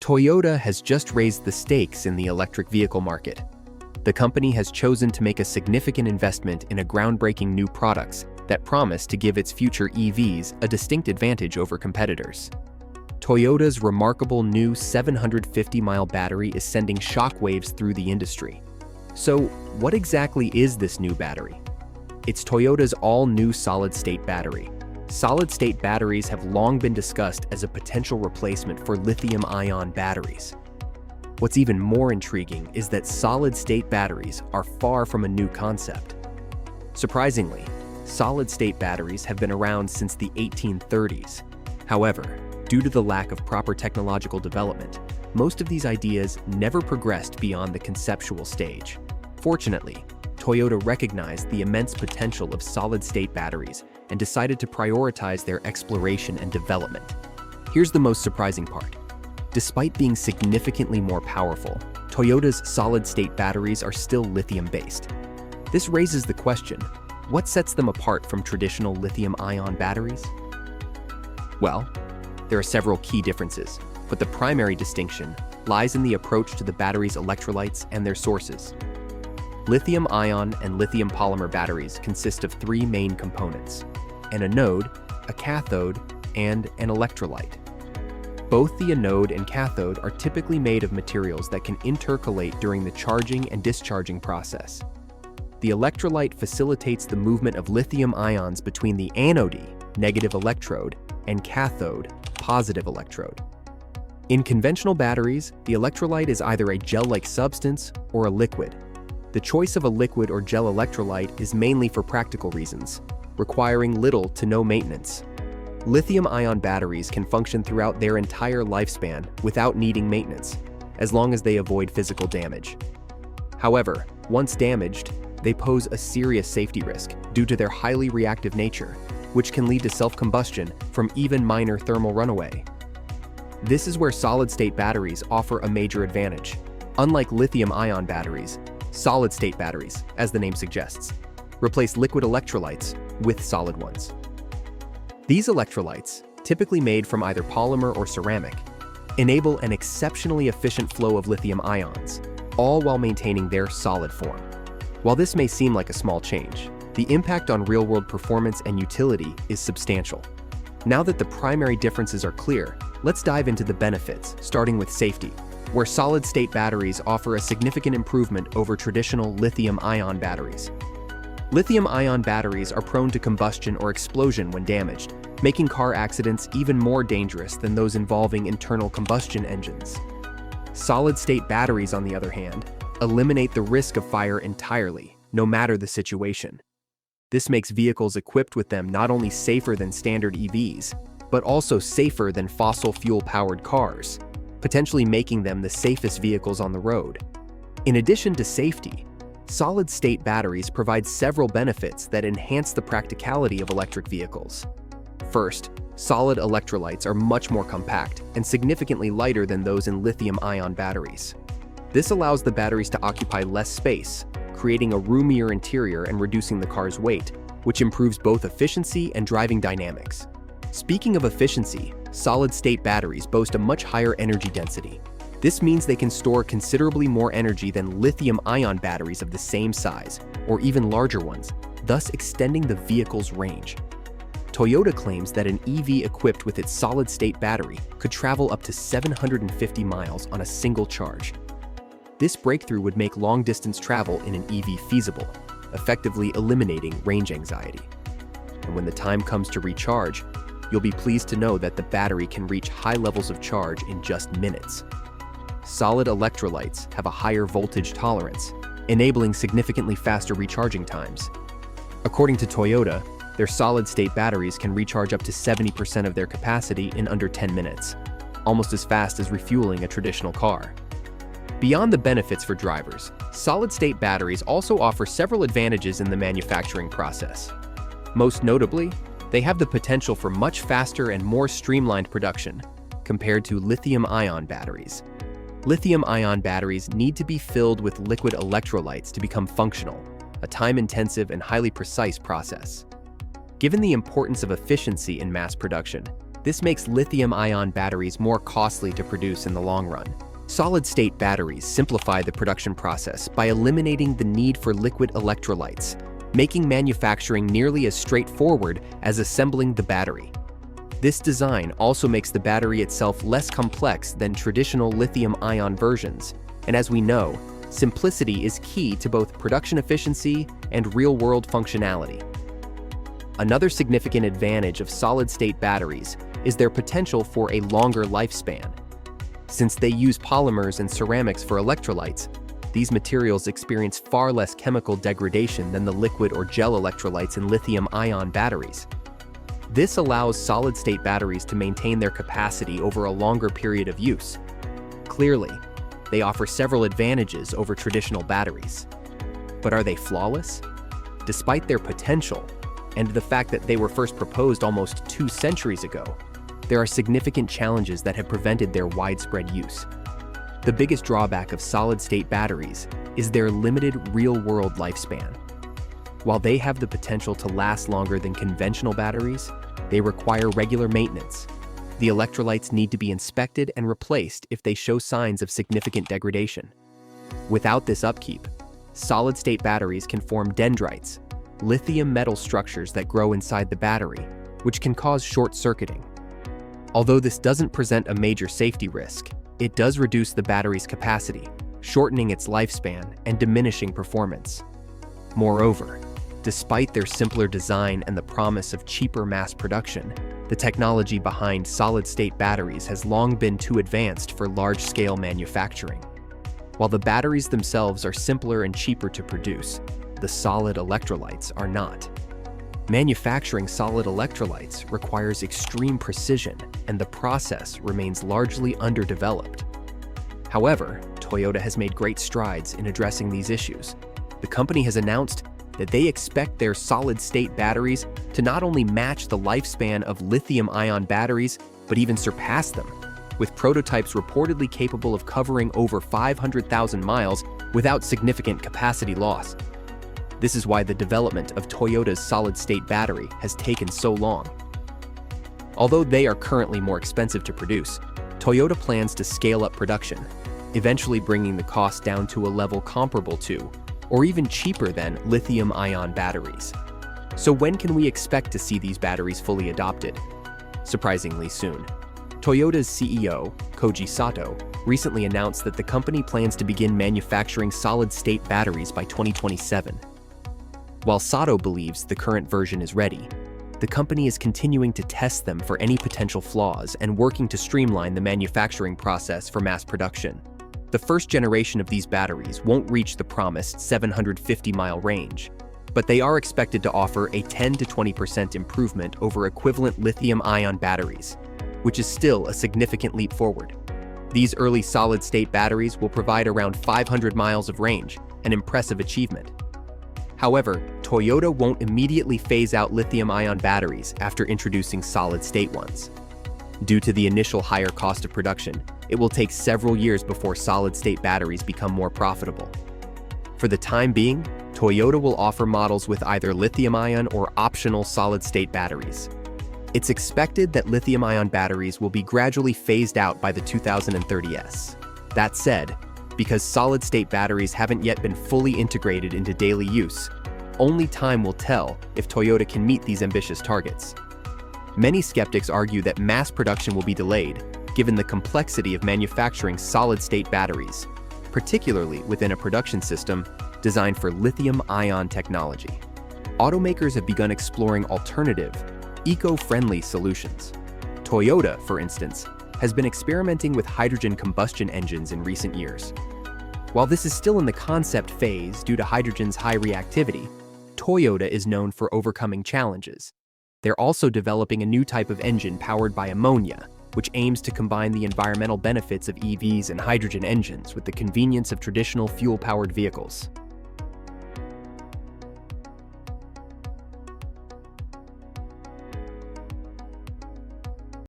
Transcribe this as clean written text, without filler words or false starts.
Toyota has just raised the stakes in the electric vehicle market. The company has chosen to make a significant investment in a groundbreaking new products that promise to give its future EVs a distinct advantage over competitors. Toyota's remarkable new 750-mile battery is sending shockwaves through the industry. So, what exactly is this new battery? It's Toyota's all-new solid-state battery. Solid-state batteries have long been discussed as a potential replacement for lithium-ion batteries. What's even more intriguing is that solid-state batteries are far from a new concept. Surprisingly, solid-state batteries have been around since the 1830s. However, due to the lack of proper technological development, most of these ideas never progressed beyond the conceptual stage. Fortunately, Toyota recognized the immense potential of solid-state batteries and decided to prioritize their exploration and development. Here's the most surprising part. Despite being significantly more powerful, Toyota's solid-state batteries are still lithium-based. This raises the question, what sets them apart from traditional lithium-ion batteries? Well, there are several key differences, but the primary distinction lies in the approach to the battery's electrolytes and their sources. Lithium-ion and lithium polymer batteries consist of three main components: an anode, a cathode, and an electrolyte. Both the anode and cathode are typically made of materials that can intercalate during the charging and discharging process. The electrolyte facilitates the movement of lithium ions between the anode, negative electrode, and cathode, positive electrode. In conventional batteries, the electrolyte is either a gel-like substance or a liquid. The choice of a liquid or gel electrolyte is mainly for practical reasons, requiring little to no maintenance. Lithium-ion batteries can function throughout their entire lifespan without needing maintenance, as long as they avoid physical damage. However, once damaged, they pose a serious safety risk due to their highly reactive nature, which can lead to self-combustion from even minor thermal runaway. This is where solid-state batteries offer a major advantage. Unlike lithium-ion batteries, solid-state batteries, as the name suggests, replace liquid electrolytes with solid ones. These electrolytes, typically made from either polymer or ceramic, enable an exceptionally efficient flow of lithium ions, all while maintaining their solid form. While this may seem like a small change, the impact on real-world performance and utility is substantial. Now that the primary differences are clear, let's dive into the benefits, starting with safety, where solid-state batteries offer a significant improvement over traditional lithium-ion batteries. Lithium-ion batteries are prone to combustion or explosion when damaged, making car accidents even more dangerous than those involving internal combustion engines. Solid-state batteries, on the other hand, eliminate the risk of fire entirely, no matter the situation. This makes vehicles equipped with them not only safer than standard EVs, but also safer than fossil fuel-powered cars, potentially making them the safest vehicles on the road. In addition to safety, solid-state batteries provide several benefits that enhance the practicality of electric vehicles. First, solid electrolytes are much more compact and significantly lighter than those in lithium-ion batteries. This allows the batteries to occupy less space, creating a roomier interior and reducing the car's weight, which improves both efficiency and driving dynamics. Speaking of efficiency, solid-state batteries boast a much higher energy density. This means they can store considerably more energy than lithium-ion batteries of the same size, or even larger ones, thus extending the vehicle's range. Toyota claims that an EV equipped with its solid-state battery could travel up to 750 miles on a single charge. This breakthrough would make long-distance travel in an EV feasible, effectively eliminating range anxiety. And when the time comes to recharge, you'll be pleased to know that the battery can reach high levels of charge in just minutes. Solid electrolytes have a higher voltage tolerance, enabling significantly faster recharging times. According to Toyota, their solid-state batteries can recharge up to 70% of their capacity in under 10 minutes, almost as fast as refueling a traditional car. Beyond the benefits for drivers, solid-state batteries also offer several advantages in the manufacturing process. Most notably, they have the potential for much faster and more streamlined production compared to lithium-ion batteries. Lithium-ion batteries need to be filled with liquid electrolytes to become functional, a time-intensive and highly precise process. Given the importance of efficiency in mass production, This makes lithium-ion batteries more costly to produce in the long run. Solid-state batteries simplify the production process by eliminating the need for liquid electrolytes, making manufacturing nearly as straightforward as assembling the battery. This design also makes the battery itself less complex than traditional lithium-ion versions, and as we know, simplicity is key to both production efficiency and real-world functionality. Another significant advantage of solid-state batteries is their potential for a longer lifespan. Since they use polymers and ceramics for electrolytes, these materials experience far less chemical degradation than the liquid or gel electrolytes in lithium-ion batteries. This allows solid-state batteries to maintain their capacity over a longer period of use. Clearly, they offer several advantages over traditional batteries. But are they flawless? Despite their potential, and the fact that they were first proposed almost 2 centuries ago, there are significant challenges that have prevented their widespread use. The biggest drawback of solid-state batteries is their limited real-world lifespan. While they have the potential to last longer than conventional batteries, they require regular maintenance. The electrolytes need to be inspected and replaced if they show signs of significant degradation. Without this upkeep, solid-state batteries can form dendrites, lithium metal structures that grow inside the battery, which can cause short-circuiting. Although this doesn't present a major safety risk, it does reduce the battery's capacity, shortening its lifespan and diminishing performance. Moreover, despite their simpler design and the promise of cheaper mass production, the technology behind solid-state batteries has long been too advanced for large-scale manufacturing. While the batteries themselves are simpler and cheaper to produce, the solid electrolytes are not. Manufacturing solid electrolytes requires extreme precision, and the process remains largely underdeveloped. However, Toyota has made great strides in addressing these issues. The company has announced that they expect their solid-state batteries to not only match the lifespan of lithium-ion batteries, but even surpass them, with prototypes reportedly capable of covering over 500,000 miles without significant capacity loss. This is why the development of Toyota's solid-state battery has taken so long. Although they are currently more expensive to produce, Toyota plans to scale up production, eventually bringing the cost down to a level comparable to, or even cheaper than, lithium-ion batteries. So when can we expect to see these batteries fully adopted? Surprisingly soon. Toyota's CEO, Koji Sato, recently announced that the company plans to begin manufacturing solid-state batteries by 2027. While Sato believes the current version is ready, the company is continuing to test them for any potential flaws and working to streamline the manufacturing process for mass production. The first generation of these batteries won't reach the promised 750-mile range, but they are expected to offer a 10 to 20% improvement over equivalent lithium-ion batteries, which is still a significant leap forward. These early solid-state batteries will provide around 500 miles of range, an impressive achievement. However, Toyota won't immediately phase out lithium-ion batteries after introducing solid-state ones. Due to the initial higher cost of production, it will take several years before solid-state batteries become more profitable. For the time being, Toyota will offer models with either lithium-ion or optional solid-state batteries. It's expected that lithium-ion batteries will be gradually phased out by the 2030s. That said, because solid-state batteries haven't yet been fully integrated into daily use, only time will tell if Toyota can meet these ambitious targets. Many skeptics argue that mass production will be delayed, given the complexity of manufacturing solid-state batteries, particularly within a production system designed for lithium-ion technology. Automakers have begun exploring alternative, eco-friendly solutions. Toyota, for instance, has been experimenting with hydrogen combustion engines in recent years. While this is still in the concept phase due to hydrogen's high reactivity, Toyota is known for overcoming challenges. They're also developing a new type of engine powered by ammonia, which aims to combine the environmental benefits of EVs and hydrogen engines with the convenience of traditional fuel-powered vehicles.